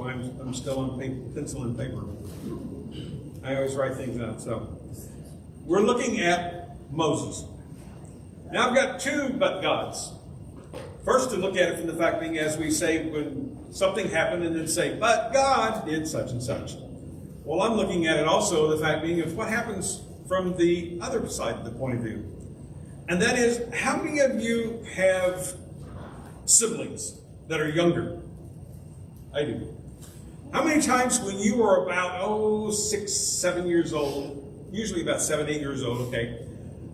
so I'm still on pencil and paper. I always write things out. So we're looking at Moses. Now I've got two but gods. First, to look at it from the fact being, as we say, when something happened and then say, but God did such and such. Well, I'm looking at it also, the fact being, of what happens from the other side of the point of view. And that is, how many of you have siblings that are younger? I do. How many times when you were about, 6, 7 years old, usually about 7, 8 years old, okay,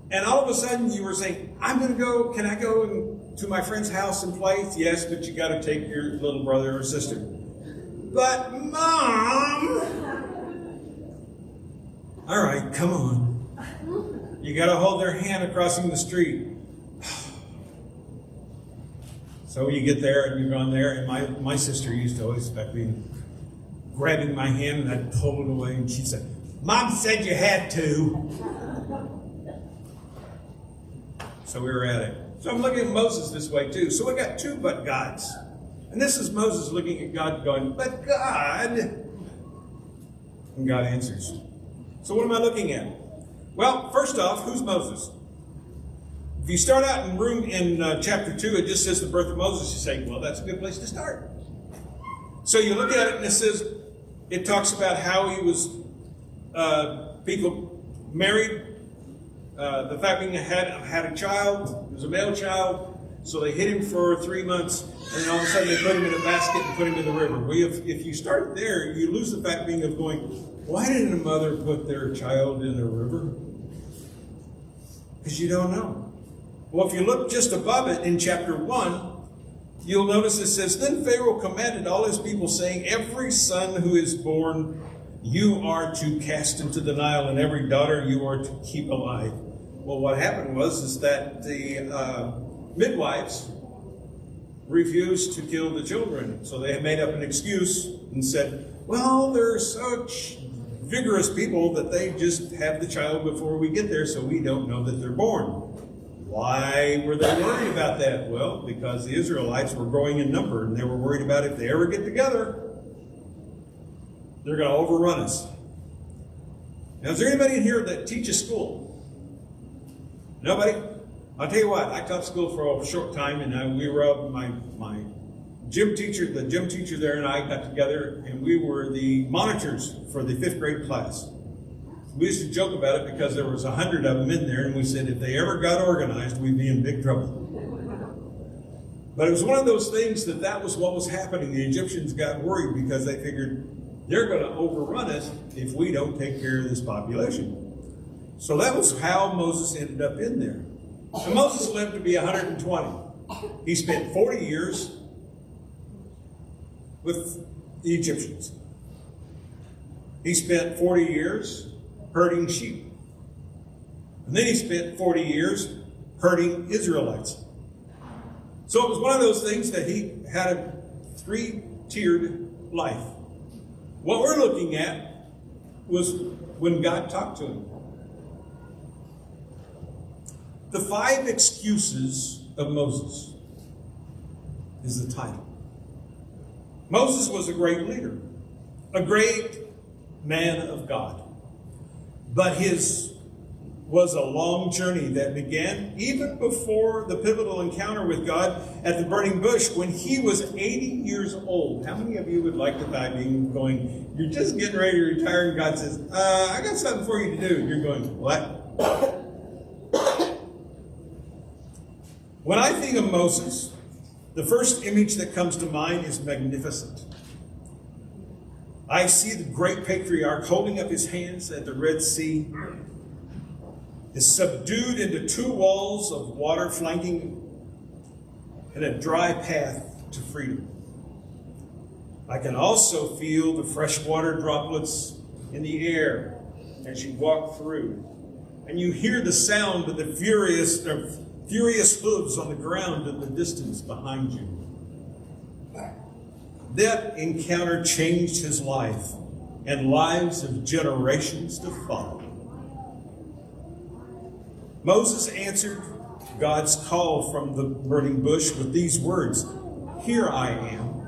and all of a sudden you were saying, can I go to my friend's house and play? Yes, but you got to take your little brother or sister. But Mom! All right, come on. You got to hold their hand across the street. So you get there and you're gone there, and my sister used to always expect me grabbing my hand, and I'd pull it away, and she said, Mom said you had to. So we were at it. So I'm looking at Moses this way too. So we got two but gods. And this is Moses looking at God going, but God. And God answers. So what am I looking at? Well, first off, who's Moses? If you start out in chapter 2, it just says the birth of Moses. You say, well, that's a good place to start. So you look at it and it talks about how he was, people married. The fact being had a child, it was a male child, so they hid him for 3 months, and then all of a sudden they put him in a basket and put him in the river. Well, if you start there, you lose the fact being of going, why didn't a mother put their child in a river? Because you don't know. Well, if you look just above it in chapter 1, you'll notice it says, then Pharaoh commanded all his people, saying, every son who is born you are to cast into the Nile, and every daughter you are to keep alive. Well, what happened was that the midwives refused to kill the children. So they made up an excuse and said, well, they're such vigorous people that they just have the child before we get there, so we don't know that they're born. Why were they worried about that? Well, because the Israelites were growing in number, and they were worried about if they ever get together, they're going to overrun us. Now, is there anybody in here that teaches school? Nobody? I'll tell you what, I taught school for a short time, and we were my gym teacher, the gym teacher there and I got together, and we were the monitors for the 5th grade class. We used to joke about it because there was 100 of them in there, and we said if they ever got organized, we'd be in big trouble. But it was one of those things that was what was happening. The Egyptians got worried because they figured they're going to overrun us if we don't take care of this population. So that was how Moses ended up in there. And Moses lived to be 120. He spent 40 years with the Egyptians. He spent 40 years herding sheep. And then he spent 40 years herding Israelites. So it was one of those things that he had a 3-tiered life. What we're looking at was when God talked to him. The 5 excuses of Moses is the title. Moses was a great leader, a great man of God. But his was a long journey that began even before the pivotal encounter with God at the burning bush when he was 80 years old. How many of you would like to die being going, you're just getting ready to retire, and God says, I got something for you to do. You're going, what? When I think of Moses, the first image that comes to mind is magnificent. I see the great patriarch holding up his hands at the Red Sea, is subdued into 2 walls of water flanking and a dry path to freedom. I can also feel the freshwater droplets in the air as you walk through, and you hear the sound of the furious hooves on the ground in the distance behind you. That encounter changed his life and lives of generations to follow. Moses answered God's call from the burning bush with these words, "Here I am."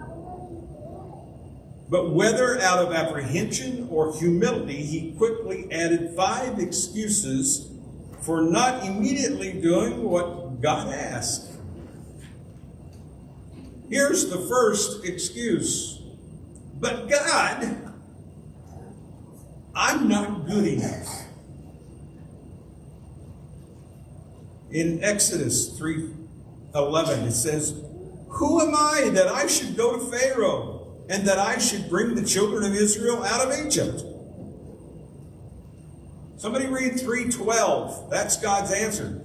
But whether out of apprehension or humility, he quickly added 5 excuses for not immediately doing what God asked. Here's the first excuse. But God, I'm not good enough. In Exodus 3:11, it says, who am I that I should go to Pharaoh and that I should bring the children of Israel out of Egypt? Somebody read 3:12. That's God's answer.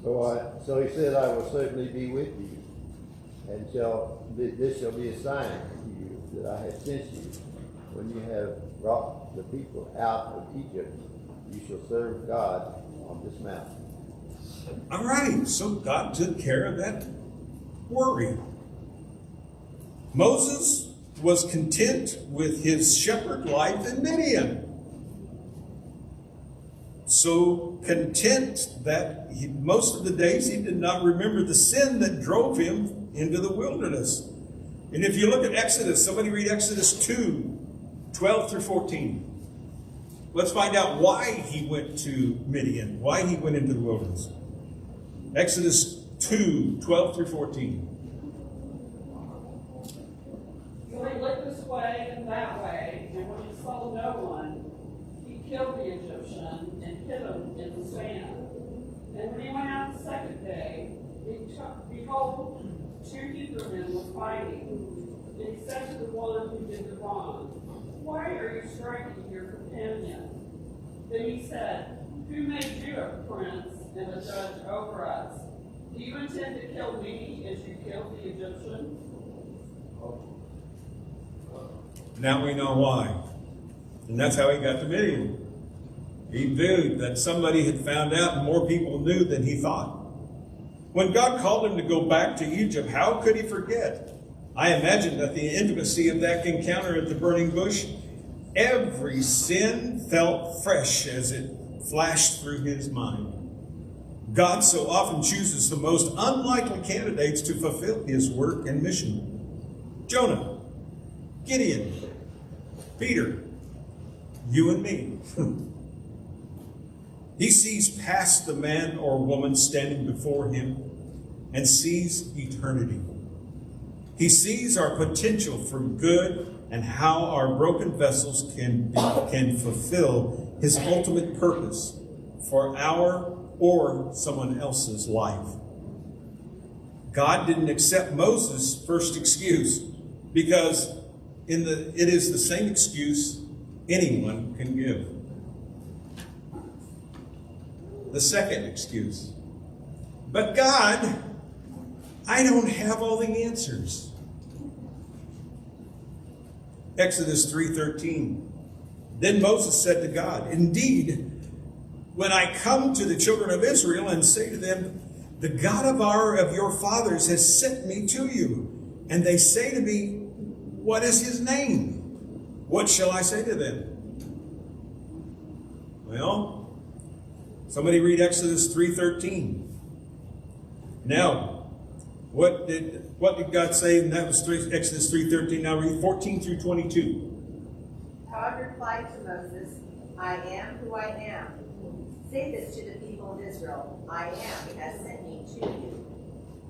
So he said, I will certainly be with you, and this shall be a sign to you that I have sent you. When you have brought the people out of Egypt, you shall serve God on this mountain. All right, so God took care of that worry. Moses was content with his shepherd life in Midian. So content that most of the days he did not remember the sin that drove him into the wilderness. And if you look at Exodus, somebody read Exodus 2:12 through 14. Let's find out why he went to Midian, why he went into the wilderness. Exodus 2:12 through 14. So he looked this way and that way, and when he saw no one, he killed the Egyptian and hid him in the sand. And when he went out the second day, behold, 2 Hebrew men were fighting. And he said to the one who did the wrong, why are you striking your companion? Then he said, who made you a prince and a judge over us? Do you intend to kill me as you killed the Egyptian? Now we know why. And that's how he got to Midian. He knew that somebody had found out and more people knew than he thought. When God called him to go back to Egypt, how could he forget? I imagine that the intimacy of that encounter at the burning bush, every sin felt fresh as it flashed through his mind. God so often chooses the most unlikely candidates to fulfill his work and mission. Jonah, Gideon, Peter, you and me. He sees past the man or woman standing before him and sees eternity. He sees our potential for good and how our broken vessels can fulfill his ultimate purpose for our or someone else's life. God didn't accept Moses' first excuse because it is the same excuse anyone can give. The second excuse. But God, I don't have all the answers. Exodus 3:13. Then Moses said to God, indeed, when I come to the children of Israel and say to them, the God of your fathers has sent me to you, and they say to me, what is his name? What shall I say to them? Well, somebody read Exodus 3:13. Now, what did God say? And that was Exodus 3:13. Now read 14 through 22. God replied to Moses, I am who I am. Say this to the people of Israel, I am has sent me to you.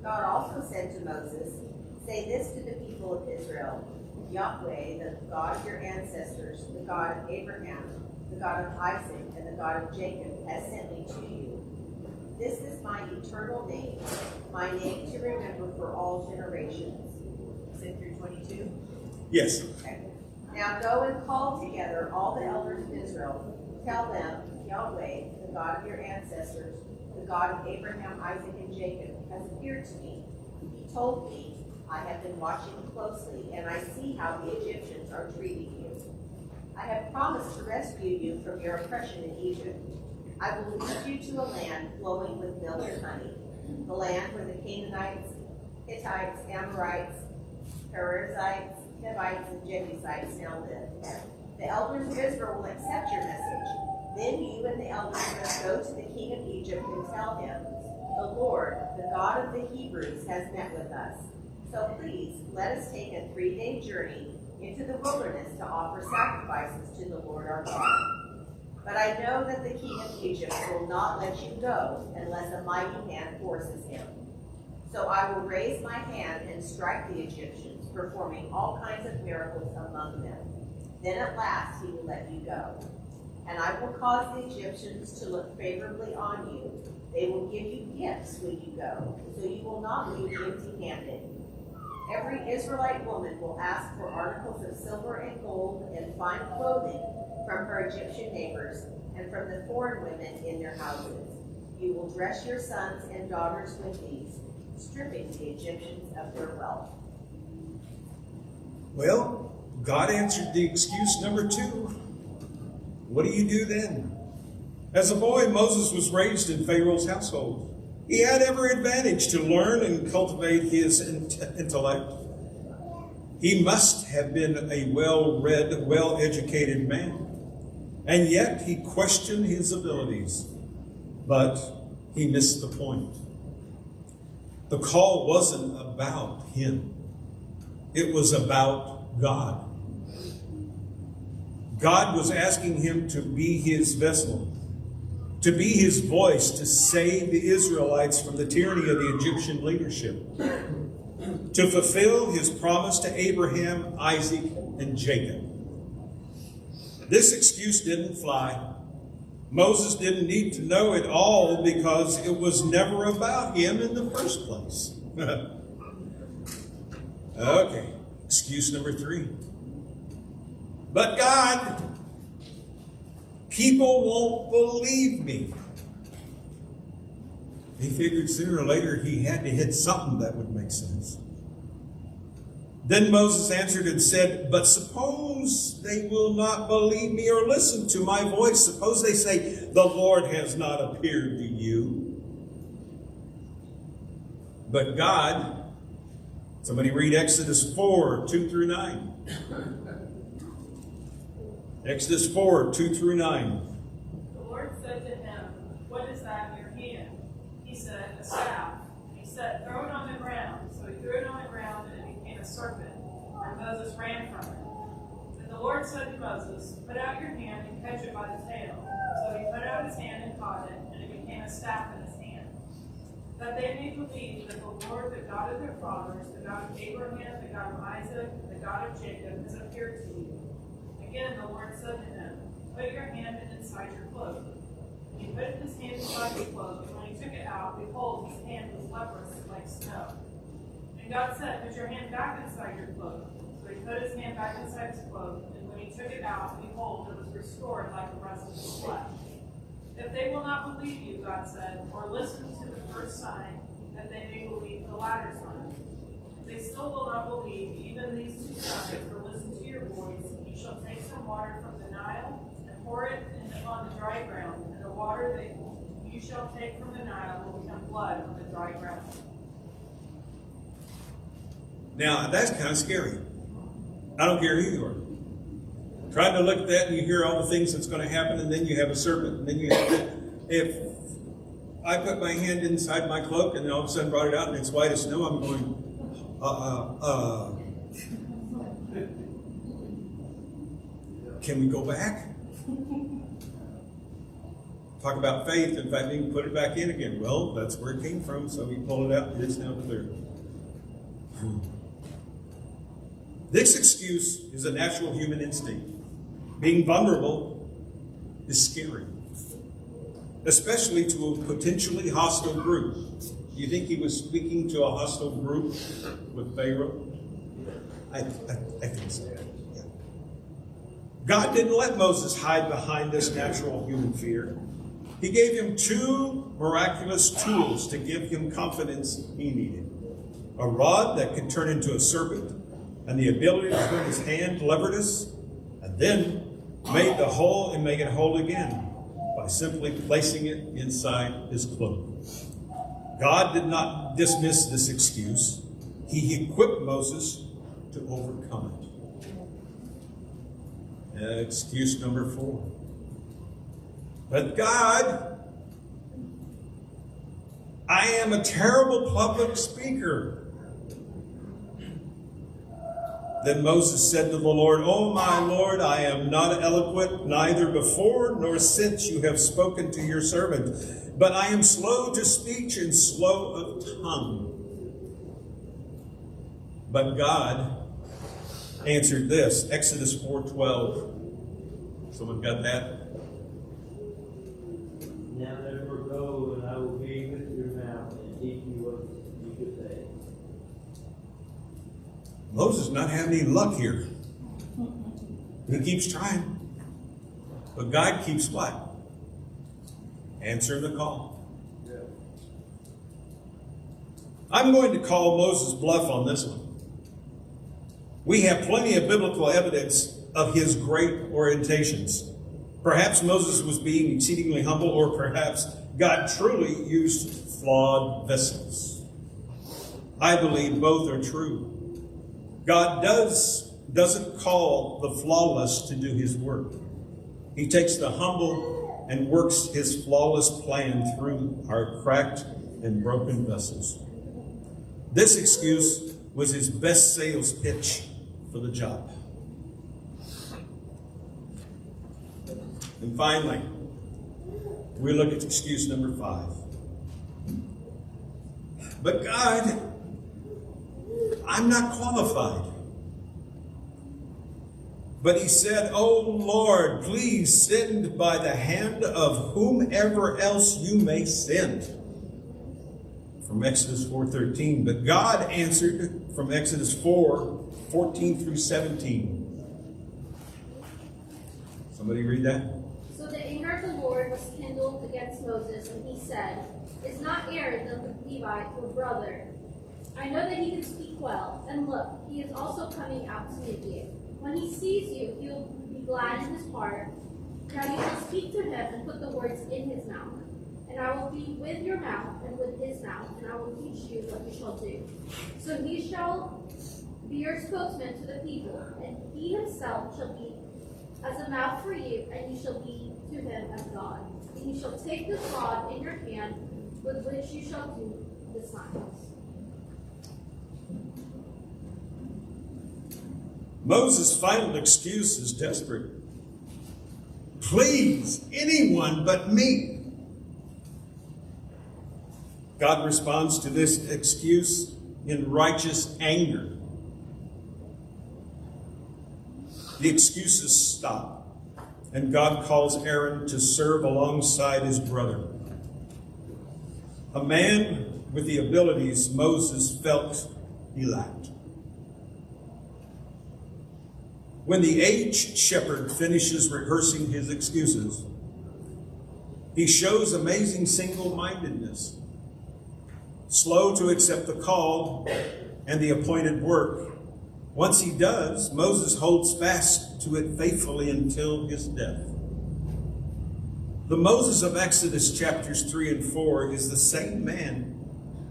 God also said to Moses, say this to the people of Israel, Yahweh, the God of your ancestors, the God of Abraham, the God of Isaac, and the God of Jacob, has sent me to you. This is my eternal name, my name to remember for all generations. Is it through 22? Yes. Okay. Now go and call together all the elders of Israel. Tell them, Yahweh, the God of your ancestors, the God of Abraham, Isaac, and Jacob, has appeared to me. He told me, I have been watching closely, and I see how the Egyptians are treating you. I have promised to rescue you from your oppression in Egypt. I will lead you to a land flowing with milk and honey, the land where the Canaanites, Hittites, Amorites, Perizzites, Hivites, and Jebusites now live. The elders of Israel will accept your message. Then you and the elders must go to the king of Egypt and tell him, the Lord, the God of the Hebrews, has met with us. So please, let us take a 3-day journey into the wilderness to offer sacrifices to the Lord our God. But I know that the king of Egypt will not let you go unless a mighty hand forces him. So I will raise my hand and strike the Egyptians, performing all kinds of miracles among them. Then at last he will let you go. And I will cause the Egyptians to look favorably on you. They will give you gifts when you go, so you will not leave empty-handed. Every Israelite woman will ask for articles of silver and gold and fine clothing from her Egyptian neighbors and from the foreign women in their houses. You will dress your sons and daughters with these, stripping the Egyptians of their wealth. Well, God answered the excuse number 2. What do you do then? As a boy, Moses was raised in Pharaoh's household. He had every advantage to learn and cultivate his intellect. He must have been a well-read, well-educated man. And yet he questioned his abilities. But he missed the point. The call wasn't about him. It was about God. God was asking him to be his vessel, to be his voice to save the Israelites from the tyranny of the Egyptian leadership, to fulfill his promise to Abraham, Isaac, and Jacob. This excuse didn't fly. Moses didn't need to know it all because it was never about him in the first place. Okay, excuse number 3. But God, people won't believe me. He figured sooner or later he had to hit something that would make sense. Then Moses answered and said, but suppose they will not believe me or listen to my voice. Suppose they say, the Lord has not appeared to you. But God, somebody read Exodus 4, 2 through 9. Exodus 4, 2 through 9. The Lord said to him, what is that in your hand? He said, a staff. And he said, throw it on the ground. So he threw it on the ground, and it became a serpent. And Moses ran from it. And the Lord said to Moses, put out your hand and catch it by the tail. So he put out his hand and caught it, and it became a staff in his hand. That they may believe that the Lord, the God of their fathers, the God of Abraham, the God of Isaac, the God of Jacob, has appeared to you. Again, the Lord said to him, put your hand inside your cloak. And he put his hand inside the cloak, and when he took it out, behold, his hand was leprous like snow. And God said, put your hand back inside your cloak. So he put his hand back inside his cloak, and when he took it out, behold, it was restored like the rest of his flesh. If they will not believe you, God said, or listen to the first sign, that they may believe the latter sign. If they still will not believe even these 2 signs, or listen to your voice, you shall take some water from the Nile and pour it on the dry ground, and the water that you shall take from the Nile will become blood on the dry ground. Now, that's kind of scary. I don't care who you are. Trying to look at that and you hear all the things that's going to happen, and then you have a serpent, and then you have that. If I put my hand inside my cloak and then all of a sudden brought it out and it's white as snow, I'm going, can we go back? Talk about faith. In fact, you can put it back in again. Well, that's where it came from, so we pull it out and it's now clear. This excuse is a natural human instinct. Being vulnerable is scary, especially to a potentially hostile group. Do you think he was speaking to a hostile group with Pharaoh? I think so. Yeah. God didn't let Moses hide behind this natural human fear. He gave him 2 miraculous tools to give him confidence he needed. A rod that could turn into a serpent, and the ability to turn his hand leprous, and then made the hole and make it whole again by simply placing it inside his cloak. God did not dismiss this excuse. He equipped Moses to overcome it. Excuse number 4. But God, I am a terrible public speaker. Then Moses said to the Lord, "O my Lord, I am not eloquent, neither before nor since you have spoken to your servant, but I am slow to speech and slow of tongue." But God answered this, Exodus 4:12. Someone got that? Now therefore go, and I will be with your mouth and teach you what you should say. Moses not having any luck here. He keeps trying. But God keeps what? Answering the call. I'm going to call Moses' bluff on this one. We have plenty of biblical evidence of his great orientations. Perhaps Moses was being exceedingly humble, or perhaps God truly used flawed vessels. I believe both are true. God doesn't call the flawless to do his work. He takes the humble and works his flawless plan through our cracked and broken vessels. This excuse was his best sales pitch for the job. And finally, we look at excuse number 5. But God, I'm not qualified. But he said, "Oh Lord, please send by the hand of whomever else you may send." From Exodus 4:13. But God answered from Exodus 4:14 through 17. Somebody read that? So the anger of the Lord was kindled against Moses, and he said, "Is not Aaron the Levite your brother? I know that he can speak well, and look, he is also coming out to meet you. When he sees you, he will be glad in his heart. Now you shall speak to him and put the words in his mouth. And I will be with your mouth and with his mouth, and I will teach you what you shall do. So he shall be your spokesman to the people, and he himself shall be as a mouth for you, and you shall be to him as God. And you shall take this rod in your hand, with which you shall do the signs." Moses' final excuse is desperate. Please, anyone but me. God responds to this excuse in righteous anger. The excuses stop, and God calls Aaron to serve alongside his brother. A man with the abilities Moses felt he lacked. When the aged shepherd finishes rehearsing his excuses, he shows amazing single-mindedness, slow to accept the call and the appointed work. Once he does, Moses holds fast to it faithfully until his death. The Moses of Exodus chapters 3 and 4 is the same man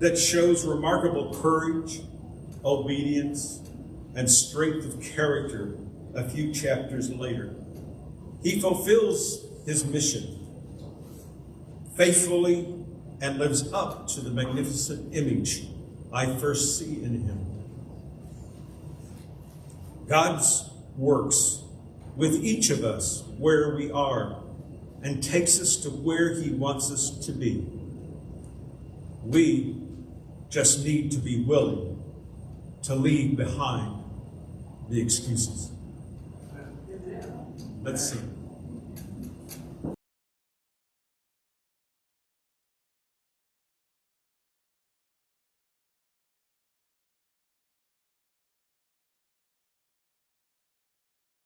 that shows remarkable courage, obedience, and strength of character a few chapters later. He fulfills his mission faithfully and lives up to the magnificent image I first see in him. God works with each of us where we are and takes us to where he wants us to be. We just need to be willing to leave behind the excuses. Let's sing.